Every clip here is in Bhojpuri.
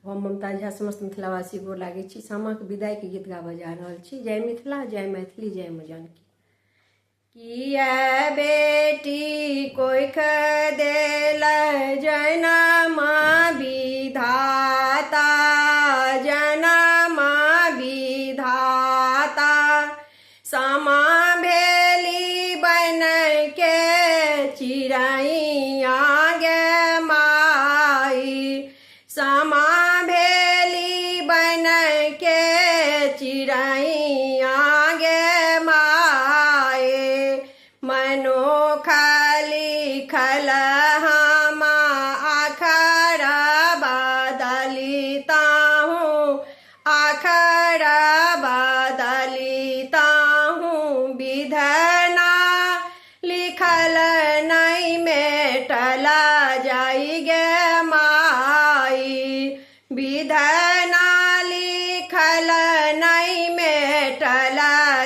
हम ममता झा समस्त मिथिलावासी गोर लागै छी। सामा के विदाई के गीत गाबऽ जा रहल छी। जय मिथिला, जय मैथिली, जय माँ जानकी। किया बेटी कोइख देल जनम विधाता, जनम विधाता। सामा भेली बन के चिड़ैया गे माई, सामा भेली बन के चिड़ैया गे माई। मनोखा लिखल हम आखर बदलिता हूँ, आखर बदलिता हूँ। विधना लिखल नहीं मेटल जाई गे माई, विधना लिखल नहीं मेटल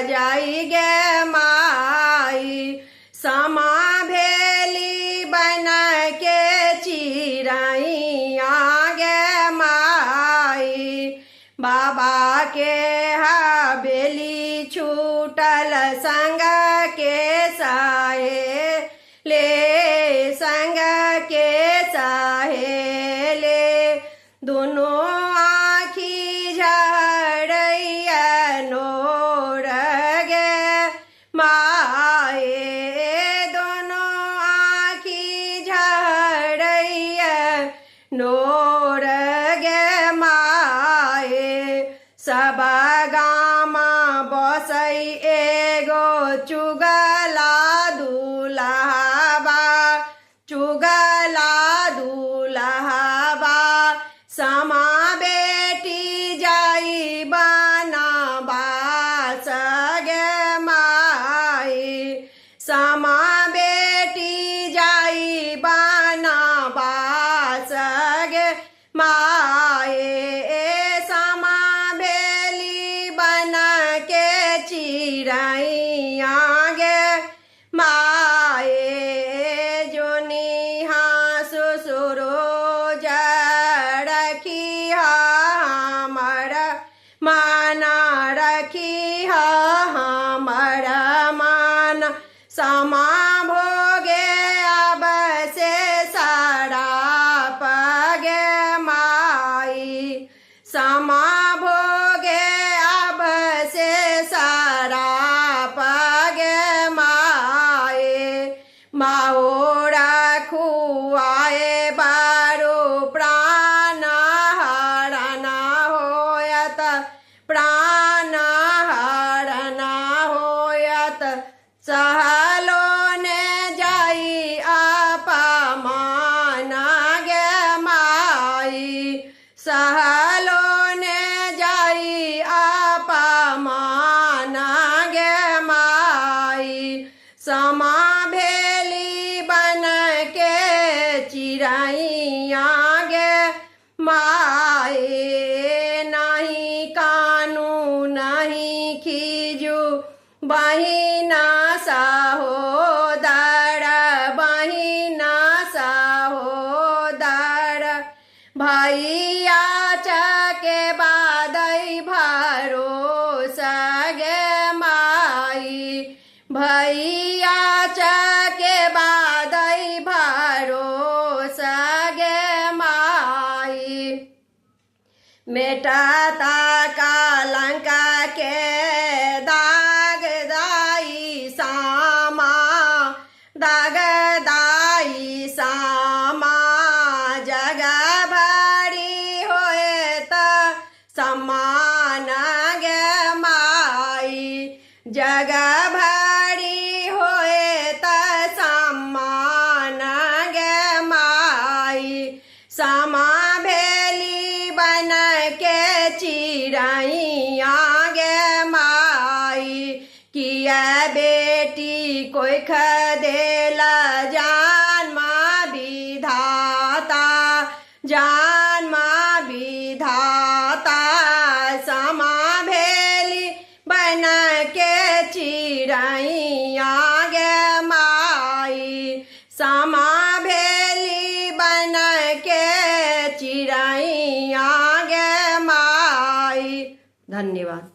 जाई गे माई। सामा भेली बन के चिड़ैया गे माई। बाबा के हवेली छूटल संग के साहे ले, संग के साहे ले। दोनों आँखी झरैया नोर गे माए, दोनों आँखी झरैया नोर गे माए। सब गामा बसै एगो चुगला दुल्हबा, चुगला दुल्हबा। सामा बेटी जाई बनवास गे माई, सामा बेटी जाई बनवास गे माई। सामा भेली बन के चिड़ैया गे माई। जोनी ससुरो रखी हमर मान, रखी हमर मान। सामा भोगे अब से सराप गे माई, सामा भोगे अब से सराप गे माई। माओरा खुआए बारो प्राण हरण होयत, प्राण हरण होयत। सहलो ने जाई अपमान गे माई, सहलो ने जाई अपमान गे माई। सामा भेली बन के चिड़ैया गे माई। नहीं कानू नहीं खीजू बहिना सहोदर, बहिना सहोदर। भैया चके बादै भरोसा गे माई, भैया चके बादै भरोसा गे माई। मेटाता कलंक के दाग दाई सामा, दाग दाई सामा। जग भरी होए त सम्मान गे माई, जग भरी होए त सम्मान गे माई। सामा भेली बन के चिड़ैया गे माई। किया बेटी कोइख देल जन्म विधाता, जन्म विधाता। सामा भेली बन के चिड़ैया गे माई, सामा भेली बन के चिड़ैया। धन्यवाद।